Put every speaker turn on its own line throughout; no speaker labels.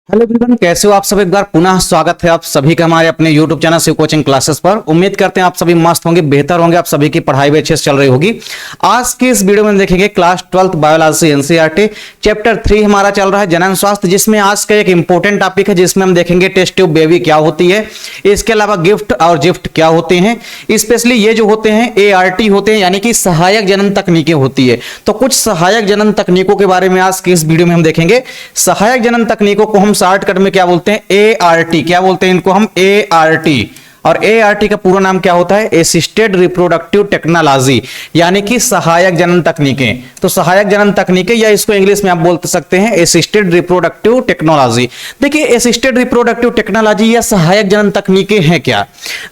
Hello everyone, कैसे हो आप सब। एक बार पुनः स्वागत है आप सभी का हमारे अपने YouTube channel Shiv coaching classes पर। उम्मीद करते हैं आप सभी मस्त होंगे, बेहतर होंगे, आप सभी की पढ़ाई भी अच्छे से चल रही होगी। आज की इस वीडियो में देखेंगे क्लास 12 बायोलॉजी एनसीईआरटी चैप्टर 3 हमारा चल रहा है जनन स्वास्थ्य, जिसमें आज का एक इंपॉर्टेंट टॉपिक है जिसमें हम देखेंगे टेस्ट ट्यूब बेबी क्या होती है, इसके अलावा गिफ्ट और जिफ्ट क्या होते हैं। स्पेशली ये जो होते हैं ART होते हैं, यानी कि सहायक जनन तकनीकें होती है। तो कुछ सहायक जनन तकनीकों के बारे में आज की इस वीडियो में हम देखेंगे। सहायक जनन तकनीकों को हम शॉर्टकट में क्या बोलते हैं, ART। क्या बोलते हैं इनको हम, ART। और ART का पूरा नाम क्या होता है, असिस्टेड रिप्रोडक्टिव टेक्नोलॉजी, यानी कि सहायक जनन तकनीकें। तो सहायक जनन तकनीकें, या इसको इंग्लिश में आप बोल सकते हैं असिस्टेड रिप्रोडक्टिव टेक्नोलॉजी। देखिए असिस्टेड रिप्रोडक्टिव टेक्नोलॉजी या सहायक जनन तकनीकें हैं क्या।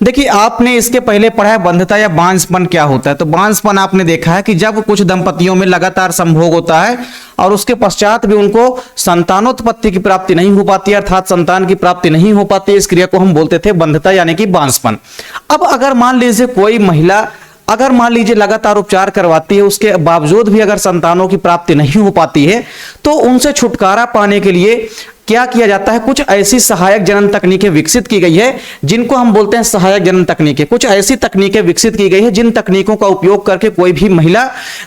देखिए आपने इसके पहले पढ़ा है बंध्यता या बांझपन क्या होता है। तो बांझपन आपने देखा है कि जब कुछ दंपतियों में लगातार संभोग होता है और उसके पश्चात भी उनको संतानोत्पत्ति की प्राप्ति नहीं हो पाती, अर्थात संतान की प्राप्ति नहीं हो पाती, इस क्रिया को हम बोलते थे बंध्यता यानी कि बांझपन। अब अगर मान लीजिए कोई महिला लगातार उपचार करवाती है, उसके बावजूद भी अगर संतानों की प्राप्ति नहीं हो पाती है, तो उनसे छुटकारा पाने के लिए क्या किया जाता है, कुछ ऐसी सहायक जनन तकनीकें विकसित की गई है जिनको हम बोलते हैं सहायक जनन तकनीकें। कुछ ऐसी तकनीकें विकसित की गई है जिन तकनीकों का उपयोग करके कोई भी महिला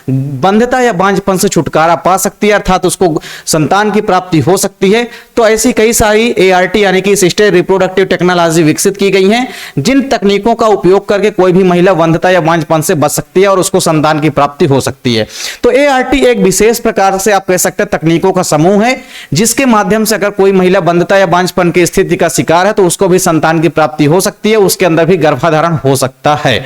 बंध्यता या बांझपन से छुटकारा पा सकती है, अर्थात उसको संतान की प्राप्ति हो सकती है। तो ऐसी कई सारी ART यानी कि असिस्टेड रिप्रोडक्टिव टेक्नोलॉजी विकसित की गई हैं जिन तकनीकों का उपयोग करके कोई भी महिला बंध्यता या बांझपन से बच सकती है और उसको संतान की प्राप्ति हो सकती है। तो ART एक विशेष प्रकार से आप कह सकते हैं तकनीकों का समूह है जिसके माध्यम से कोई महिला बंध्यता या बांझपन की स्थिति का शिकार है तो उसको भी संतान की प्राप्ति हो सकती है, उसके अंदर भी गर्भाधारण हो सकता है।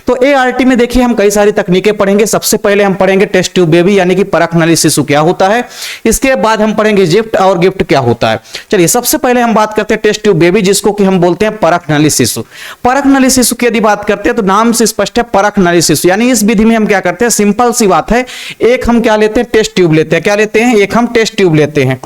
तो ART में देखिए हम कई सारी तकनीकें पढ़ेंगे। सबसे पहले हम पढ़ेंगे टेस्ट ट्यूब बेबी यानी कि परख नली शिशु क्या होता है। इसके बाद हम पढ़ेंगे जिफ्ट और गिफ्ट क्या होता है। चलिए सबसे पहले हम बात करते हैं टेस्ट ट्यूब बेबी, जिसको कि हम बोलते हैं परख नली शिशु। परख नली शिशु की यदि बात करते हैं तो नाम से स्पष्ट है परख नली शिशु, यानी इस विधि में हम क्या करते हैं, सिंपल सी बात है, एक हम क्या लेते हैं, टेस्ट ट्यूब लेते हैं। क्या लेते हैं, एक हम टेस्ट ट्यूब लेते हैं।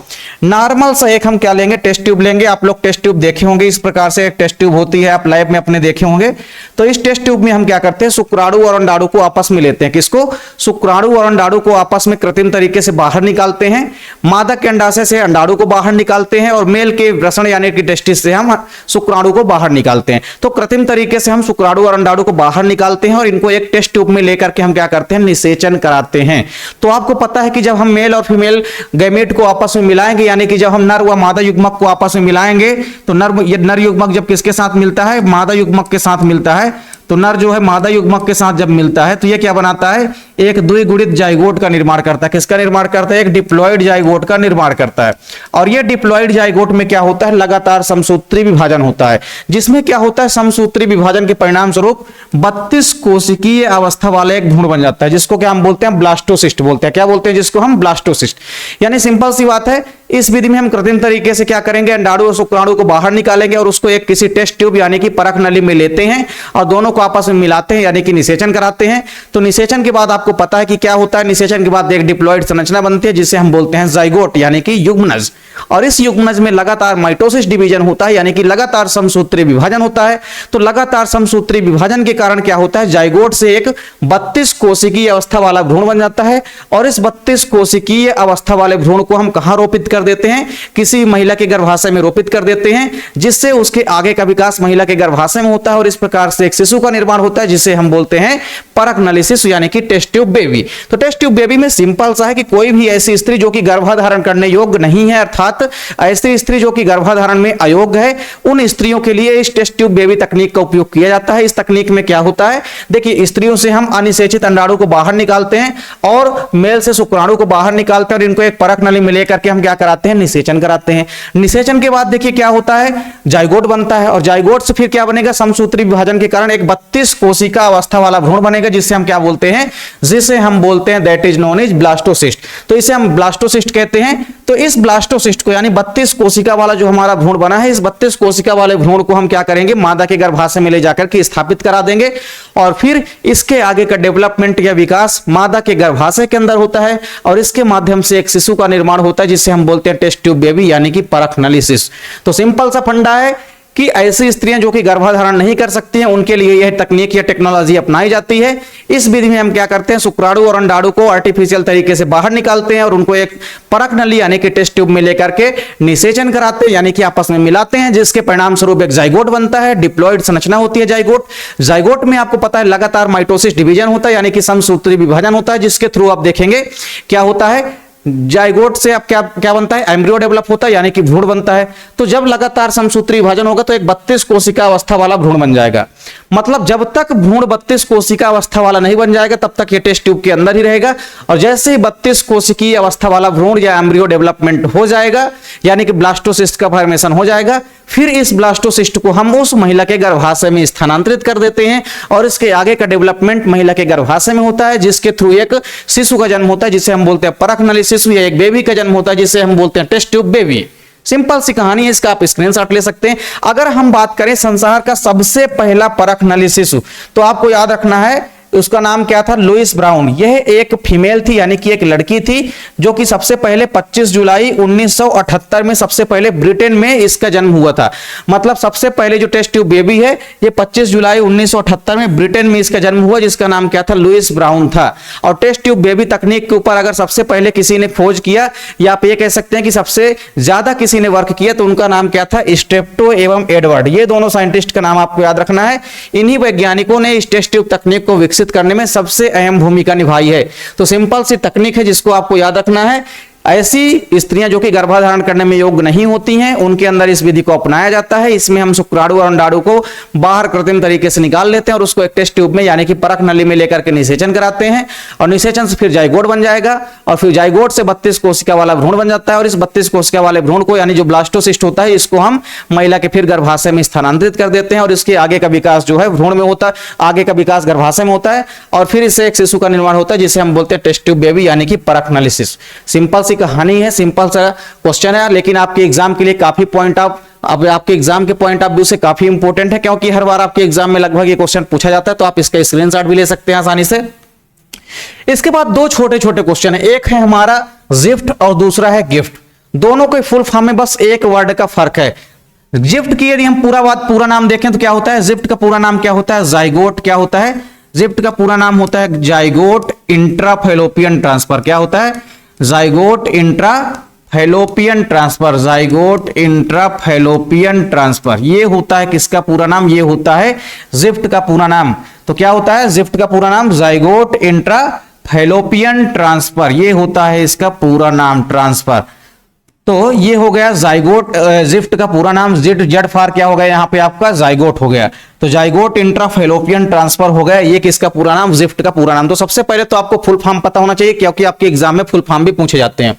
नॉर्मल सा एक हम क्या लेंगे, टेस्ट ट्यूब लेंगे। आप लोग टेस्ट ट्यूब देखे होंगे, इस प्रकार से एक टेस्ट ट्यूब होती है, आप लैब में अपने देखे होंगे। तो इस टेस्ट ट्यूब में हम क्या करते हैं, शुक्राणु और अंडाणु को आपस में लेते हैं। किसको, शुक्राणु और अंडाणु को आपस में कृत्रिम तरीके से बाहर निकालते हैं। मादा के अंडाशय से अंडाणु को बाहर निकालते हैं और मेल के वृषण यानी कि टेस्टिस से हम शुक्राणु को बाहर निकालते हैं। तो कृत्रिम तरीके से हम शुक्राणु और अंडाणु को बाहर निकालते हैं और इनको एक टेस्ट ट्यूब में लेकर के हम क्या करते हैं, निषेचन कराते हैं। तो आपको पता है कि जब हम मेल और फीमेल गैमेट को आपस में मिलाएंगे, यानी कि जब हम नर व मादा युग्मक को आपस में मिलाएंगे, तो नर युग्मक जब किसके साथ मिलता है, मादा युग्मक के साथ मिलता है, तो नर जो है मादा युग्मक के साथ जब मिलता है तो ये क्या बनाता है, एक द्विगुणित जाइगोट का निर्माण करता है। किसका निर्माण करता है, एक डिप्लॉयड जाइगोट का निर्माण करता है। और ये डिप्लॉयड जाइगोट में क्या होता है, लगातार समसूत्री विभाजन होता है, जिसमें क्या होता है, समसूत्री विभाजन के परिणाम स्वरूप 32 कोशिकीय अवस्था वाला एक भ्रूण बन जाता है, जिसको क्या हम बोलते हैं, ब्लास्टोसिस्ट बोलते हैं। क्या बोलते हैं, जिसको हम ब्लास्टोसिस्ट। यानी सिंपल सी बात है, इस विधि में हम कृत्रिम तरीके से क्या करेंगे, अंडाणु और शुक्राणु को बाहर निकालेंगे और उसको एक किसी टेस्ट ट्यूब यानी कि परख नली में लेते हैं और दोनों को आपस में मिलाते हैं, यानी कि निषेचन कराते हैं। तो निषेचन के बाद आपको पता है कि क्या होता है, निषेचन के बाद एक डिप्लॉयड संरचना बनती है जिसे हम बोलते हैं जाइगोट यानी कि युग्मनज। और इस युग्मनज में लगातार माइटोसिस डिवीजन होता है, यानी कि लगातार समसूत्री विभाजन होता है। तो लगातार समसूत्री विभाजन के कारण क्या होता है, जाइगोट से एक 32 कोशिकीय अवस्था वाला भ्रूण बन जाता है। और इस 32 कोशिकीय अवस्था वाले भ्रूण को हम कहां रोपित कर देते हैं, किसी महिला के गर्भाशय में रोपित कर देते हैं, जिससे उसके आगे का विकास महिला के गर्भाशय में होता है और इस प्रकार से एक शिशु का निर्माण होता है जिसे हम बोलते हैं परख नली शिशु यानी कि टेस्ट ट्यूब बेबी। तो टेस्ट ट्यूब बेबी में सिंपल सा है कि कोई भी ऐसी स्त्री जो कि गर्भाधारण करने योग्य नहीं है, अर्थात ऐसी स्त्री जो कि गर्भाधारण में अयोग्य है, उन स्त्रियों के लिए इस टेस्ट ट्यूब बेबी तकनीक का उपयोग किया जाता है। इस तकनीक में क्या होता है, देखिए स्त्रियों से हम अनिषेचित अंडाणु को बाहर निकालते हैं और मेल से शुक्राणु को बाहर निकालते हैं और इनको एक परख नली में लेकर के हम क्या कराते हैं, निषेचन कराते हैं। निषेचन के बाद देखिए क्या होता है, जाइगोट बनता है और जाइगोट से फिर क्या बनेगा, समसूत्री विभाजन के कारण एक 32 कोशिका अवस्था वाला भ्रूण बनेगा जिसे हम क्या बोलते हैं, that is known as blastocyst. तो इसे हम ब्लास्टोसिस्ट कहते हैं। तो इस ब्लास्टोसिस्ट को यानी 32 कोशिका वाला जो हमारा भ्रूण बना है, इस 32 कोशिका वाले भ्रूण को हम क्या करेंगे, मादा के गर्भाशय में ले जाकर के स्थापित करा देंगे और फिर इसके आगे का डेवलपमेंट या विकास मादा के गर्भाशय के अंदर होता है और इसके माध्यम से एक शिशु का निर्माण होता है जिसे हम बोलते हैं टेस्ट ट्यूब बेबी यानी कि परख नली शिशु। तो सिंपल सा फंडा है कि ऐसी स्त्रियां जो कि गर्भाधारण नहीं कर सकती हैं उनके लिए यह तकनीक या टेक्नोलॉजी अपनाई जाती है। इस विधि में हम क्या करते हैं, शुक्राणु और अंडाणु को आर्टिफिशियल तरीके से बाहर निकालते हैं और उनको एक परख नली यानी कि टेस्ट ट्यूब में लेकर के निषेचन कराते हैं, यानी कि आपस में मिलाते हैं, जिसके परिणाम स्वरूप एक जाइगोट बनता है। डिप्लॉइड संरचना होती है जाइगोट में आपको पता है लगातार माइटोसिस डिवीजन होता है, यानी कि समसूत्री विभाजन होता है, जिसके थ्रू आप देखेंगे क्या होता है, जाइगोट से अब क्या बनता है, एम्ब्रियो डेवलप होता है, यानी कि भ्रूण बनता है। तो जब लगातार समसूत्री विभाजन होगा तो एक 32 कोशिका अवस्था वाला भ्रूण बन जाएगा। मतलब जब तक भ्रूण 32 कोशिका अवस्था वाला नहीं बन जाएगा तब तक ये टेस्ट ट्यूब के अंदर ही रहेगा, और जैसे ही 32 कोशिकीय अवस्था वाला भ्रूण या एम्ब्रियो डेवलपमेंट हो जाएगा, यानी कि ब्लास्टोसिस्ट का फॉर्मेशन हो जाएगा, फिर इस ब्लास्टोसिस्ट को हम उस महिला के गर्भाशय में स्थानांतरित कर देते हैं और इसके आगे का डेवलपमेंट महिला के गर्भाशय में होता है, जिसके थ्रू एक शिशु का जन्म होता है जिसे हम बोलते हैं परख नली शिशु, या एक बेबी का जन्म होता है जिसे हम बोलते हैं टेस्ट ट्यूब बेबी। सिंपल सी कहानी है, इसका आप स्क्रीनशॉट ले सकते हैं। अगर हम बात करें संसार का सबसे पहला परख नली शिशु, तो आपको याद रखना है उसका नाम क्या था, लुइस ब्राउन। यह एक फीमेल थी, यानी कि एक लड़की थी, जो कि सबसे पहले 25 जुलाई 1978 में सबसे पहले ब्रिटेन में इसका जन्म हुआ था। मतलब सबसे पहले जो टेस्ट ट्यूब बेबी है ये 25 जुलाई 1978 में ब्रिटेन में इसका जन्म हुआ, जिसका नाम क्या था, लुइस ब्राउन था। और टेस्ट ट्यूब बेबी तकनीक के ऊपर अगर सबसे पहले किसी ने खोज किया, या आप ये कह सकते हैं कि सबसे ज्यादा किसी ने वर्क किया, तो उनका नाम क्या था, स्टेप्टो एवं एडवर्ड। ये दोनों साइंटिस्ट का नाम आपको याद रखना है। इन्हीं वैज्ञानिकों ने इस टेस्ट ट्यूब तकनीक को विकसित करने में सबसे अहम भूमिका निभाई है। तो सिंपल सी तकनीक है जिसको आपको याद रखना है। ऐसी स्त्रियां जो कि गर्भाधारण करने में योग्य नहीं होती हैं उनके अंदर इस विधि को अपनाया जाता है। इसमें हम शुक्राणु और अंडाणु को बाहर कृत्रिम तरीके से निकाल लेते हैं और उसको एक टेस्ट ट्यूब में यानी कि परख नली में लेकर के निषेचन कराते हैं, और निषेचन से फिर जाइगोट बन जाएगा, और फिर जाइगोट से 32 कोशिका वाला भ्रूण बन जाता है। और इस 32 कोशिका वाले भ्रूण को यानी जो ब्लास्टोसिस्ट होता है इसको हम महिला के फिर गर्भाशय में स्थानांतरित कर देते हैं, और इसके आगे का विकास जो है भ्रूण में होता है, आगे का विकास गर्भाशय में होता है, और फिर इससे एक शिशु का निर्माण होता है जिसे हम बोलते हैं टेस्ट ट्यूब बेबी यानी कि परख नली शिशु। सिंपल सी कहानी है, सिंपल सा क्वेश्चन है, लेकिन आपके एग्जाम के लिए काफी पॉइंट ऑफ अब आपके एग्जाम के पॉइंट ऑफ व्यू से काफी इंपॉर्टेंट है, क्योंकि हर बार आपके एग्जाम में लगभग ये क्वेश्चन पूछा जाता है। तो आप इसका स्क्रीनशॉट भी ले सकते हैं आसानी से। इसके बाद दो छोटे छोटे क्वेश्चन है, एक है हमारा जिफ्ट और दूसरा है गिफ्ट। दोनों के फुल फॉर्म में बस एक वर्ड का फर्क है। जिफ्ट की यदि हम पूरा नाम देखें तो क्या होता है, जिफ्ट का पूरा नाम क्या होता है, जाइगोट। क्या होता है, जिफ्ट का पूरा नाम होता है जाइगोट इंट्राफैलोपियन ट्रांसफर। क्या होता है, जाइगोट इंट्राफैलोपियन ट्रांसफर, जाइगोट इंट्राफैलोपियन ट्रांसफर। ये होता है किसका पूरा नाम, ये होता है जिफ्ट का पूरा नाम। तो क्या होता है, जिफ्ट का पूरा नाम जाइगोट इंट्राफैलोपियन ट्रांसफर, ये होता है इसका पूरा नाम ट्रांसफर। तो ये हो गया जाइगोट, जिफ्ट का पूरा नाम जेड फॉर क्या हो गया यहाँ पे आपका जाइगोट हो गया। तो जाइगोट इंट्राफैलोपियन ट्रांसफर हो गया, ये किसका पूरा नाम, जिफ्ट का पूरा नाम। तो सबसे पहले तो आपको फुल फॉर्म पता होना चाहिए, क्योंकि आपके एग्जाम में फुल फॉर्म भी पूछे जाते हैं।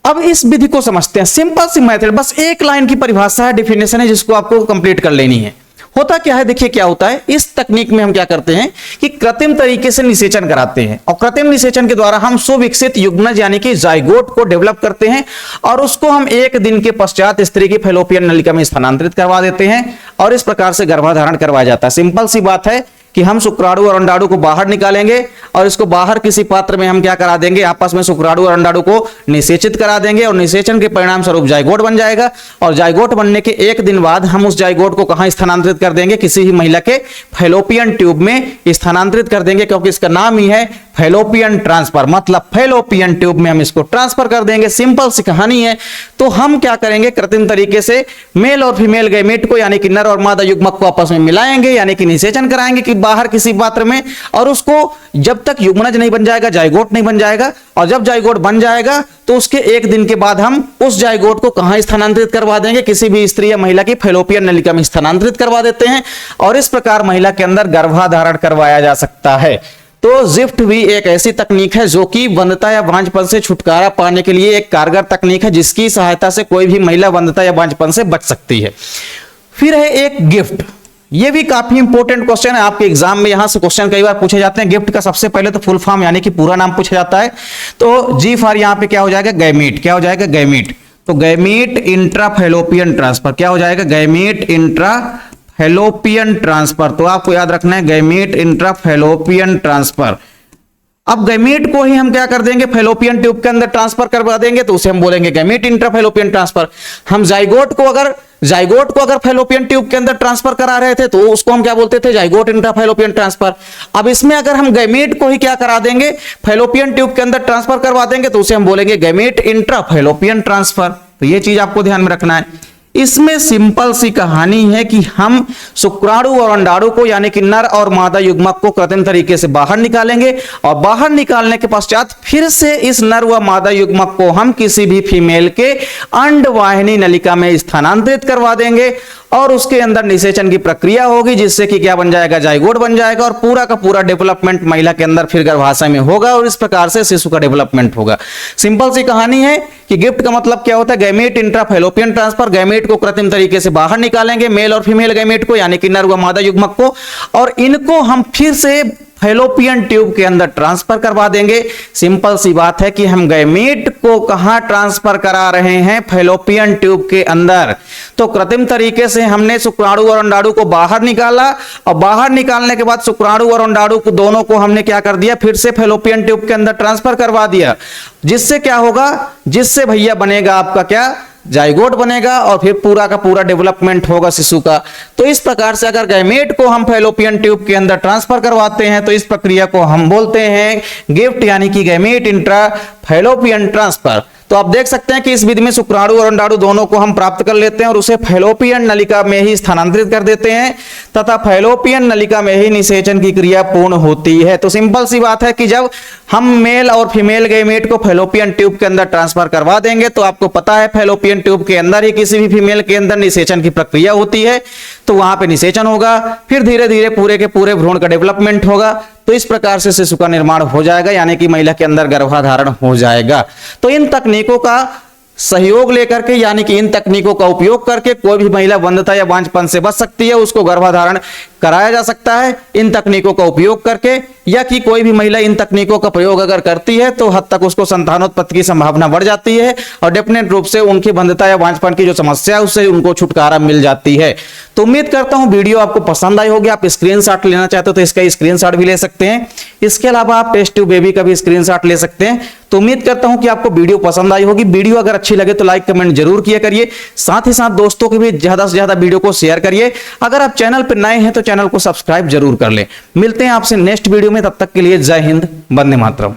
अब इस विधि को समझते हैं, सिंपल सी मेथड, बस एक लाइन की परिभाषा है, डेफिनेशन है, जिसको आपको कंप्लीट कर लेनी है। होता क्या है, देखिए क्या होता है, इस तकनीक में हम क्या करते हैं कि कृत्रिम तरीके से निषेचन कराते हैं, और कृत्रिम निषेचन के द्वारा हम सुविकसित युग्मनज यानी कि जाइगोट को डेवलप करते हैं, और उसको हम एक दिन के पश्चात स्त्री की फैलोपियन नलिका में स्थानांतरित करवा देते हैं, और इस प्रकार से गर्भाधारण करवाया जाता है। सिंपल सी बात है कि हम शुक्राणु और अंडाणु को बाहर निकालेंगे, और इसको बाहर किसी पात्र में हम क्या करा देंगे, आपस में शुक्राणु और अंडाणु को निषेचित करा देंगे, और निषेचन के परिणाम स्वरूप जाइगोट बन जाएगा। और जाइगोट बनने के एक दिन बाद हम उस जाइगोट को कहां स्थानांतरित कर देंगे, किसी ही महिला के फैलोपियन ट्यूब में स्थानांतरित कर देंगे, क्योंकि इसका नाम ही है फैलोपियन ट्रांसफर, मतलब फैलोपियन ट्यूब में हम इसको ट्रांसफर कर देंगे। सिंपल सी कहानी है। तो हम क्या करेंगे, कृत्रिम तरीके से मेल और फीमेल गैमेट को यानी कि नर और मादा युग्मक को आपस में मिलाएंगे, यानी कि निषेचन कराएंगे कि बाहर किसी पात्र में, और उसको जब तक युग्मनज नहीं बन जाएगा, जाइगोट नहीं बन जाएगा, और जब जाइगोट बन जाएगा तो उसके एक दिन के बाद हम उस जाइगोट को कहां स्थानांतरित करवा देंगे, किसी भी स्त्री या महिला की फैलोपियन नलिका में स्थानांतरित करवा देते हैं, और इस प्रकार महिला के अंदर गर्भाधारण करवाया जा सकता है। तो जिफ्ट भी एक ऐसी तकनीक है जो कि वंध्यता या बांझपन से छुटकारा पाने के लिए एक कारगर तकनीक है, जिसकी सहायता से कोई भी महिला वंध्यता या बांझपन से बच सकती है। फिर है एक गिफ्ट, ये भी काफी इंपॉर्टेंट क्वेश्चन है, आपके एग्जाम में यहां से क्वेश्चन कई बार पूछे जाते हैं। गिफ्ट का सबसे पहले तो फुल फॉर्म यानी कि पूरा नाम पूछा जाता है। तो जी फॉर यहां पे क्या हो जाएगा, गैमीट। क्या हो जाएगा, गैमीट। तो गैमीट इंट्राफैलोपियन ट्रांसफर। क्या हो जाएगा, गैमीट इंट्राफैलोपियन ट्रांसफर। तो आपको याद रखना है गैमीट इंट्राफैलोपियन ट्रांसफर। अब गैमीट को ही हम क्या कर देंगे, फैलोपियन ट्यूब के अंदर ट्रांसफर करवा देंगे, तो उसे हम बोलेंगे गैमीट इंट्राफैलोपियन ट्रांसफर। हम जाइगोट को अगर फैलोपियन ट्यूब के अंदर ट्रांसफर करा रहे थे तो उसको हम क्या बोलते थे, जाइगोट इंट्राफैलोपियन ट्रांसफर। अब इसमें अगर हम गैमीट को ही क्या करा देंगे, फैलोपियन ट्यूब के अंदर ट्रांसफर करवा देंगे, तो उसे हम बोलेंगे गैमीट इंट्राफैलोपियन ट्रांसफर। तो ये चीज आपको ध्यान में रखना है। इसमें सिंपल सी कहानी है कि हम शुक्राणु और अंडाणु को यानी कि नर और मादा युग्मक को कृत्रिम तरीके से बाहर निकालेंगे और बाहर निकालने के पश्चात फिर से इस नर व मादा युग्मक को हम किसी भी फीमेल के अंडवाहिनी नलिका में स्थानांतरित करवा देंगे और उसके अंदर निषेचन की प्रक्रिया होगी, जिससे कि क्या बन जाएगा, जाइगोट बन जाएगा और पूरा का पूरा डेवलपमेंट महिला के अंदर फिर गर्भाशय में होगा और इस प्रकार से शिशु का डेवलपमेंट होगा। सिंपल सी कहानी है कि गिफ्ट का मतलब क्या होता है, गैमीट इंट्राफैलोपियन ट्रांसफर। गैमीट को कृत्रिम तरीके से बाहर निकालेंगे, मेल और फीमेल गैमीट को यानी कि नर व मादा युग्मक को, और इनको हम फिर से फैलोपियन ट्यूब के अंदर ट्रांसफर करवा देंगे। सिंपल सी बात है कि हम गैमीट को कहां ट्रांसफर करा रहे हैं, फैलोपियन ट्यूब के अंदर। तो कृत्रिम तरीके से हमने शुक्राणु और अंडाणु को बाहर निकाला और बाहर निकालने के बाद शुक्राणु और अंडाणु को दोनों को हमने क्या कर दिया, फिर से फैलोपियन ट्यूब के अंदर ट्रांसफर करवा दिया, जिससे क्या होगा, जिससे भैया बनेगा आपका क्या, जाइगोट बनेगा और फिर पूरा का पूरा डेवलपमेंट होगा शिशु का। तो इस प्रकार से अगर गैमेट को हम फैलोपियन ट्यूब के अंदर ट्रांसफर करवाते हैं तो इस प्रक्रिया को हम बोलते हैं गिफ्ट यानी कि गैमेट इंट्रा फैलोपियन ट्रांसफर। तो आप देख सकते हैं कि इस विधि में शुक्राणु और अंडाणु दोनों को हम प्राप्त कर लेते हैं और उसे फैलोपियन नलिका में ही स्थानांतरित कर देते हैं तथा फैलोपियन नलिका में ही निषेचन की क्रिया पूर्ण होती है। तो सिंपल सी बात है कि जब हम मेल और फीमेल गैमेट को फैलोपियन ट्यूब के अंदर ट्रांसफर करवा देंगे तो आपको पता है फैलोपियन ट्यूब के अंदर ही किसी भी फीमेल के अंदर निषेचन की प्रक्रिया होती है, तो वहां पे निषेचन होगा, फिर धीरे धीरे पूरे के पूरे भ्रूण का डेवलपमेंट होगा। तो इस प्रकार से शिशु का निर्माण हो जाएगा यानी कि महिला के अंदर गर्भाधारण हो जाएगा। तो इन तकनीकों का सहयोग लेकर के यानी कि इन तकनीकों का उपयोग करके कोई भी महिला वंध्यता या बांझपन से बच सकती है, उसको गर्भाधारण कराया जा सकता है इन तकनीकों का उपयोग करके, या कि कोई भी महिला इन तकनीकों का प्रयोग अगर करती है तो हद तक उसको संतानोत्पत्ति की संभावना बढ़ जाती है और डेफिनेट रूप से उनकी वंध्यता या बांझपन की जो समस्या है उससे उनको छुटकारा मिल जाती है। तो उम्मीद करता हूं वीडियो आपको पसंद आई होगी। आप स्क्रीनशॉट लेना चाहते हो तो इसका स्क्रीनशॉट भी ले सकते हैं, इसके अलावा आप टेस्ट ट्यूब बेबी का भी स्क्रीनशॉट ले सकते हैं। तो उम्मीद करता हूं कि आपको वीडियो पसंद आई होगी। वीडियो अगर अच्छी लगे तो लाइक कमेंट जरूर किया करिए, साथ ही साथ दोस्तों के भी ज्यादा से ज्यादा वीडियो को शेयर करिए। अगर आप चैनल पर नए हैं तो चैनल को सब्सक्राइब जरूर कर ले। मिलते हैं आपसे नेक्स्ट वीडियो में, तब तक के लिए जय हिंद, वंदे मातरम।